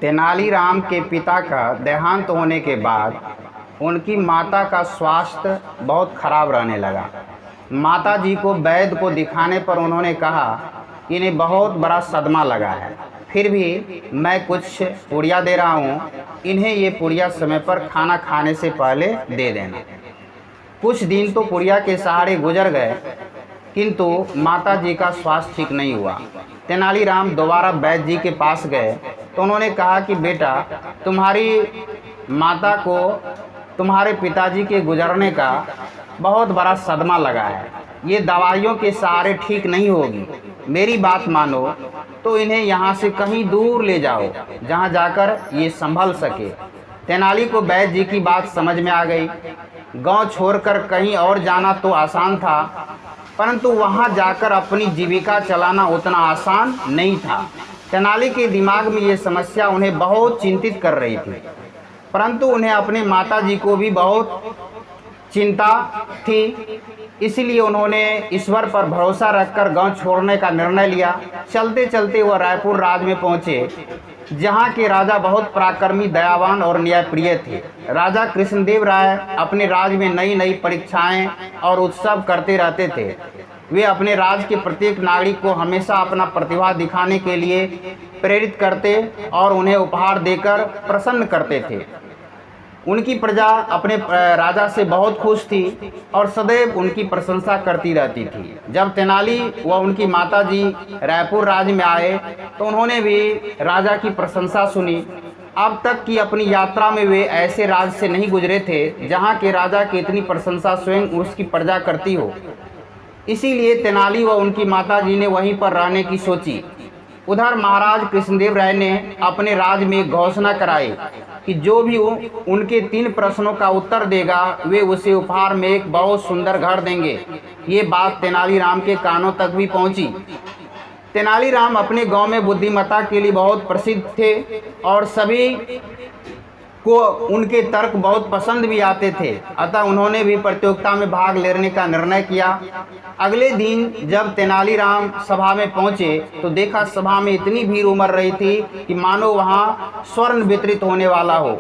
तेनालीराम के पिता का देहांत होने के बाद उनकी माता का स्वास्थ्य बहुत खराब रहने लगा। माता जी को वैद्य को दिखाने पर उन्होंने कहा कि इन्हें बहुत बड़ा सदमा लगा है, फिर भी मैं कुछ पुड़िया दे रहा हूँ, इन्हें ये पुड़िया समय पर खाना खाने से पहले दे देना। कुछ दिन तो पुड़िया के सहारे गुजर गए, किंतु माता जी का स्वास्थ्य ठीक नहीं हुआ। तेनालीराम दोबारा वैद्य जी के पास गए तो उन्होंने कहा कि बेटा, तुम्हारी माता को तुम्हारे पिताजी के गुजरने का बहुत बड़ा सदमा लगा है, ये दवाइयों के सहारे ठीक नहीं होगी। मेरी बात मानो तो इन्हें यहाँ से कहीं दूर ले जाओ जहाँ जाकर ये संभल सके। तेनाली को वैद्य जी की बात समझ में आ गई। गांव छोड़कर कहीं और जाना तो आसान था, परंतु वहां जाकर अपनी जीविका चलाना उतना आसान नहीं था। तेनाली के दिमाग में ये समस्या उन्हें बहुत चिंतित कर रही थी, परंतु उन्हें अपने माता जी को भी बहुत चिंता थी। इसलिए उन्होंने ईश्वर पर भरोसा रखकर गांव छोड़ने का निर्णय लिया। चलते चलते वह रायपुर राज में पहुंचे, जहां के राजा बहुत पराक्रमी, दयावान और न्यायप्रिय थे। राजा कृष्णदेव राय अपने राज में नई नई परीक्षाएं और उत्सव करते रहते थे। वे अपने राज के प्रत्येक नागरिक को हमेशा अपना प्रतिभा दिखाने के लिए प्रेरित करते और उन्हें उपहार देकर प्रसन्न करते थे। उनकी प्रजा अपने राजा से बहुत खुश थी और सदैव उनकी प्रशंसा करती रहती थी। जब तेनाली व उनकी माताजी रायपुर राज्य में आए तो उन्होंने भी राजा की प्रशंसा सुनी। अब तक की अपनी यात्रा में वे ऐसे राज्य से नहीं गुजरे थे जहाँ के राजा की इतनी प्रशंसा स्वयं उसकी प्रजा करती हो। इसीलिए तेनाली व उनकी माताजी ने वहीं पर रहने की सोची। उधर महाराज कृष्णदेव राय ने अपने राज्य में घोषणा कराई कि जो भी उनके 3 प्रश्नों का उत्तर देगा वे उसे उपहार में एक बहुत सुंदर घर देंगे। ये बात तेनालीराम के कानों तक भी पहुंची। तेनालीराम अपने गांव में बुद्धिमत्ता के लिए बहुत प्रसिद्ध थे और सभी को उनके तर्क बहुत पसंद भी आते थे। अतः उन्होंने भी प्रतियोगिता में भाग लेने का निर्णय किया। अगले दिन जब तेनालीराम सभा में पहुंचे तो देखा सभा में इतनी भीड़ उमड़ रही थी कि मानो वहां स्वर्ण वितरित होने वाला हो।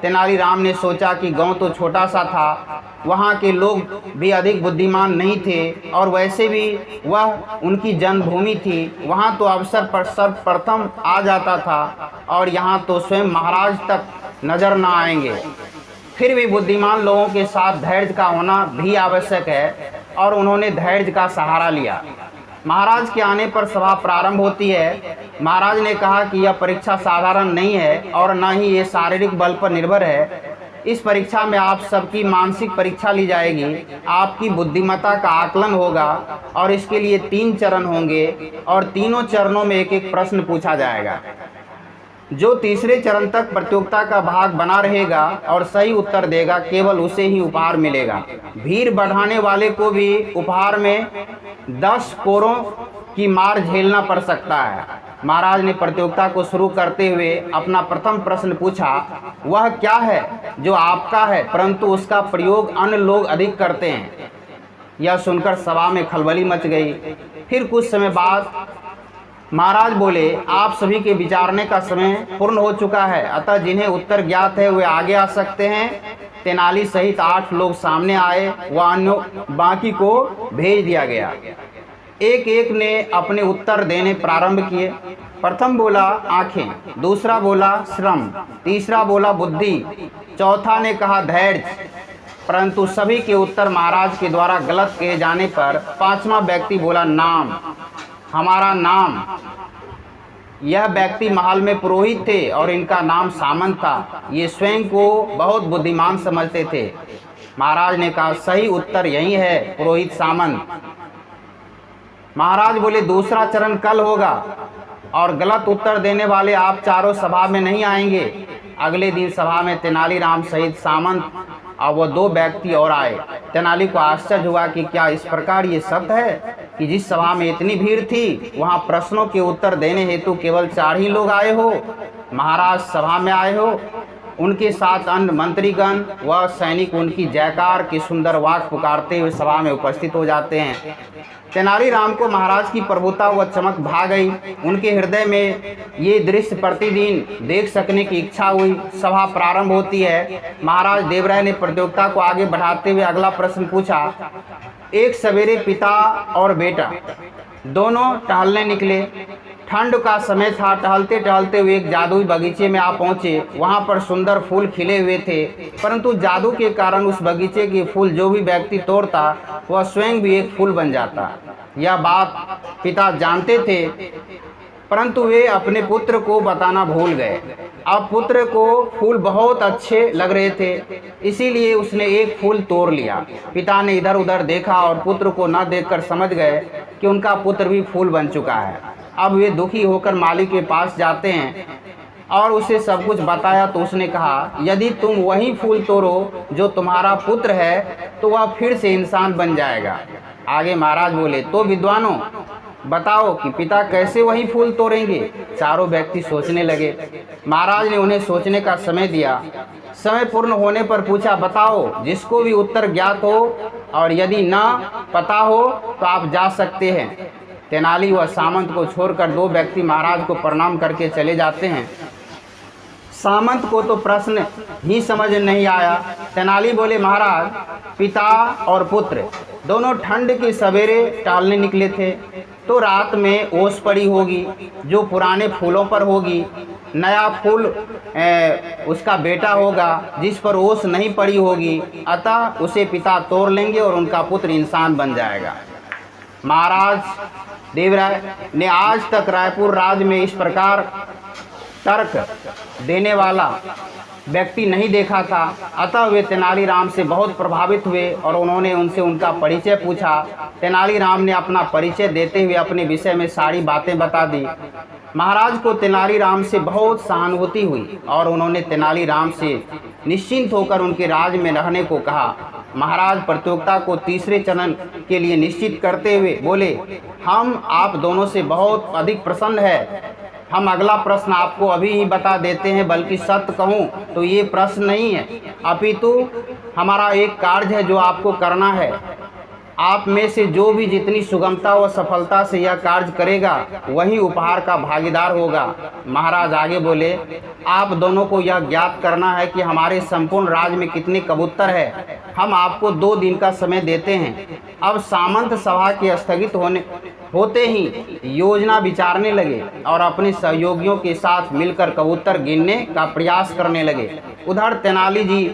तेनालीराम ने सोचा कि गांव तो छोटा सा था, वहां के लोग भी अधिक बुद्धिमान नहीं थे और वैसे भी वह उनकी जन्मभूमि थी। वहां तो अवसर पर सर्वप्रथम आ जाता था और यहाँ तो स्वयं महाराज तक नजर न आएंगे। फिर भी बुद्धिमान लोगों के साथ धैर्य का होना भी आवश्यक है और उन्होंने धैर्य का सहारा लिया। महाराज के आने पर सभा प्रारंभ होती है। महाराज ने कहा कि यह परीक्षा साधारण नहीं है और न ही ये शारीरिक बल पर निर्भर है। इस परीक्षा में आप सबकी मानसिक परीक्षा ली जाएगी, आपकी बुद्धिमत्ता का आकलन होगा और इसके लिए 3 चरण होंगे और तीनों चरणों में एक एक प्रश्न पूछा जाएगा। जो तीसरे चरण तक प्रतियोगिता का भाग बना रहेगा और सही उत्तर देगा, केवल उसे ही उपहार मिलेगा। भीड़ बढ़ाने वाले को भी उपहार में 10 कोरों की मार झेलना पड़ सकता है। महाराज ने प्रतियोगिता को शुरू करते हुए अपना प्रथम प्रश्न पूछा, वह क्या है जो आपका है परंतु उसका प्रयोग अन्य लोग अधिक करते हैं। यह सुनकर सभा में खलबली मच गई। फिर कुछ समय बाद महाराज बोले, आप सभी के विचारने का समय पूर्ण हो चुका है, अतः जिन्हें उत्तर ज्ञात है वे आगे आ सकते हैं। तेनाली सहित 8 लोग सामने आए व अन्य बाकी को भेज दिया गया। एक एक ने अपने उत्तर देने प्रारंभ किए। प्रथम बोला आंखें, दूसरा बोला श्रम, तीसरा बोला बुद्धि, चौथा ने कहा धैर्य। परंतु सभी के उत्तर महाराज के द्वारा गलत किए जाने पर 5वां व्यक्ति बोला नाम, हमारा नाम। यह व्यक्ति महल में पुरोहित थे और इनका नाम सामंत था। ये स्वयं को बहुत बुद्धिमान समझते थे। महाराज ने कहा सही उत्तर यही है, पुरोहित सामंत। महाराज बोले दूसरा चरण कल होगा और गलत उत्तर देने वाले आप चारों सभा में नहीं आएंगे। अगले दिन सभा में तेनालीराम सहित सामंत और वो 2 व्यक्ति और आए। तेनाली को आश्चर्य हुआ कि क्या इस प्रकार ये सत्य है कि जिस सभा में इतनी भीड़ थी वहाँ प्रश्नों के उत्तर देने हेतु केवल 4 ही लोग आए हो। महाराज सभा में आए हो। उनके साथ अन्य मंत्रीगण व सैनिक उनकी जयकार के सुंदर वाक पुकारते हुए सभा में उपस्थित हो जाते हैं। तेनालीराम को महाराज की प्रभुता व चमक भा गई। उनके हृदय में ये दृश्य प्रतिदिन देख सकने की इच्छा हुई। सभा प्रारंभ होती है। महाराज देवराय ने प्रतियोगिता को आगे बढ़ाते हुए अगला प्रश्न पूछा। एक सवेरे पिता और बेटा दोनों टहलने निकले। ठंड का समय था। टहलते टहलते हुए एक जादुई बगीचे में आ पहुँचे। वहाँ पर सुंदर फूल खिले हुए थे, परंतु जादू के कारण उस बगीचे के फूल जो भी व्यक्ति तोड़ता वह स्वयं भी एक फूल बन जाता। यह बात पिता जानते थे, परंतु वे अपने पुत्र को बताना भूल गए। अब पुत्र को फूल बहुत अच्छे लग रहे थे, इसीलिए उसने एक फूल तोड़ लिया। पिता ने इधर उधर देखा और पुत्र को न देखकर समझ गए कि उनका पुत्र भी फूल बन चुका है। अब वे दुखी होकर मालिक के पास जाते हैं और उसे सब कुछ बताया तो उसने कहा, यदि तुम वही फूल तोड़ो जो तुम्हारा पुत्र है तो वह फिर से इंसान बन जाएगा। आगे महाराज बोले, तो विद्वानों बताओ कि पिता कैसे वही फूल तोड़ेंगे। चारों व्यक्ति सोचने लगे। महाराज ने उन्हें सोचने का समय दिया। समय पूर्ण होने पर पूछा, बताओ जिसको भी उत्तर ज्ञात हो, और यदि न पता हो तो आप जा सकते हैं। तेनाली व सामंत को छोड़कर दो व्यक्ति महाराज को प्रणाम करके चले जाते हैं। सामंत को तो प्रश्न ही समझ नहीं आया। तेनाली बोले, महाराज पिता और पुत्र दोनों ठंड के सवेरे टहलने निकले थे, तो रात में ओस पड़ी होगी जो पुराने फूलों पर होगी। नया फूल उसका बेटा होगा जिस पर ओस नहीं पड़ी होगी, अतः उसे पिता तोड़ लेंगे और उनका पुत्र इंसान बन जाएगा। महाराज देवराय ने आज तक रायपुर राज्य में इस प्रकार तर्क देने वाला व्यक्ति नहीं देखा था। अतः वे तेनालीराम से बहुत प्रभावित हुए और उन्होंने उनसे उनका परिचय पूछा। तेनालीराम ने अपना परिचय देते हुए अपने विषय में सारी बातें बता दी। महाराज को तेनालीराम से बहुत सहानुभूति हुई और उन्होंने तेनालीराम से निश्चिंत होकर उनके राज्य में रहने को कहा। महाराज प्रतियोगिता को तीसरे चरण के लिए निश्चित करते हुए बोले, हम आप दोनों से बहुत अधिक प्रसन्न है। हम अगला प्रश्न आपको अभी ही बता देते हैं, बल्कि सत्य कहूँ तो ये प्रश्न नहीं है, अपितु हमारा एक कार्य है जो आपको करना है। आप में से जो भी जितनी सुगमता व सफलता से यह कार्य करेगा वही उपहार का भागीदार होगा। महाराज आगे बोले, आप दोनों को यह ज्ञात करना है कि हमारे संपूर्ण राज्य में कितने कबूतर है। हम आपको 2 दिन का समय देते हैं। अब सामंत सभा के स्थगित होते ही योजना विचारने लगे और अपने सहयोगियों के साथ मिलकर कबूतर गिनने का प्रयास करने लगे। उधर तेनाली जी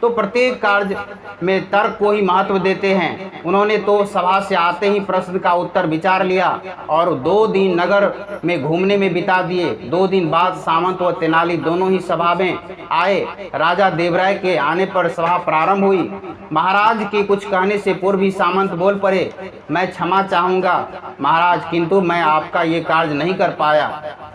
तो प्रत्येक कार्य में तर्क को ही महत्व देते हैं। उन्होंने तो सभा से आते ही प्रश्न का उत्तर विचार लिया और 2 दिन नगर में घूमने में बिता दिए। 2 दिन बाद सामंत व तेनाली दोनों ही सभा में आए। राजा देवराय के आने पर सभा प्रारंभ हुई। महाराज के कुछ कहने से पूर्व ही सामंत बोल पड़े, मैं क्षमा चाहूँगा महाराज, किंतु मैं आपका ये कार्य नहीं कर पाया।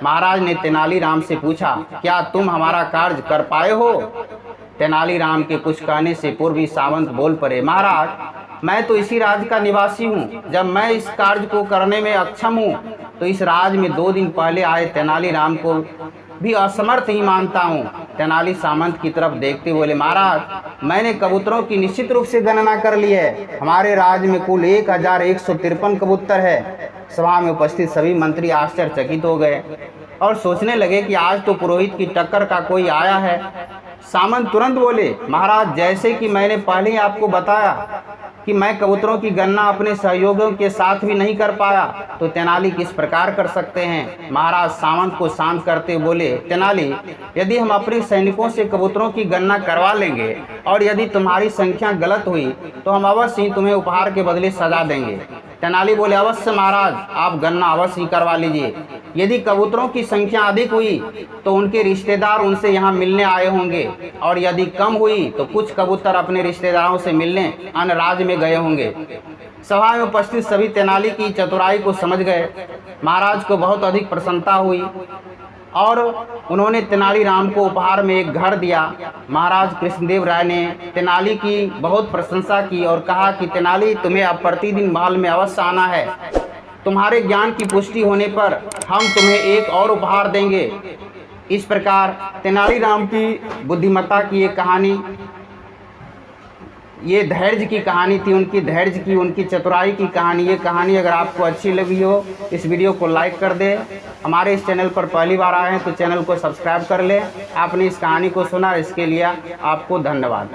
महाराज ने तेनालीराम से पूछा, क्या तुम हमारा कार्य कर पाए हो। तेनालीराम के कुछ कहने से पूर्व ही सामंत बोल पड़े, महाराज मैं तो इसी राज्य का निवासी हूँ। जब मैं इस कार्य को करने में अक्षम हूँ तो इस राज्य में 2 दिन पहले आए तेनालीराम को भी असमर्थ ही मानता हूँ। तेनाली सामंत की तरफ देखते बोले, महाराज मैंने कबूतरों की निश्चित रूप से गणना कर ली है। हमारे राज्य में कुल 1153 कबूतर है। सभा में उपस्थित सभी मंत्री आश्चर्यचकित हो गए और सोचने लगे कि आज तो पुरोहित की टक्कर का कोई आया है। सामंत तुरंत बोले, महाराज जैसे कि मैंने पहले ही आपको बताया कि मैं कबूतरों की गणना अपने सहयोगियों के साथ भी नहीं कर पाया, तो तेनाली किस प्रकार कर सकते हैं। महाराज सामंत को शांत करते बोले, तेनाली यदि हम अपने सैनिकों से कबूतरों की गणना करवा लेंगे और यदि तुम्हारी संख्या गलत हुई तो हम अवश्य ही तुम्हें उपहार के बदले सजा देंगे। तेनाली बोले, अवश्य महाराज आप गणना अवश्य ही करवा लीजिए। यदि कबूतरों की संख्या अधिक हुई तो उनके रिश्तेदार उनसे यहाँ मिलने आए होंगे, और यदि कम हुई तो कुछ कबूतर अपने रिश्तेदारों से मिलने अन्य राज्य में गए होंगे। सभा में उपस्थित सभी तेनाली की चतुराई को समझ गए। महाराज को बहुत अधिक प्रसन्नता हुई और उन्होंने तेनालीराम को उपहार में एक घर दिया। महाराज कृष्णदेव राय ने तेनाली की बहुत प्रशंसा की और कहा कि तेनाली तुम्हें अब प्रतिदिन महल में अवश्य आना है। तुम्हारे ज्ञान की पुष्टि होने पर हम तुम्हें एक और उपहार देंगे। इस प्रकार तेनालीराम की बुद्धिमत्ता की ये कहानी, ये धैर्य की कहानी थी, उनकी धैर्य की, उनकी चतुराई की कहानी। ये कहानी अगर आपको अच्छी लगी हो, इस वीडियो को लाइक कर दे। हमारे इस चैनल पर पहली बार आए हैं तो चैनल को सब्सक्राइब कर ले। आपने इस कहानी को सुना, इसके लिए आपको धन्यवाद।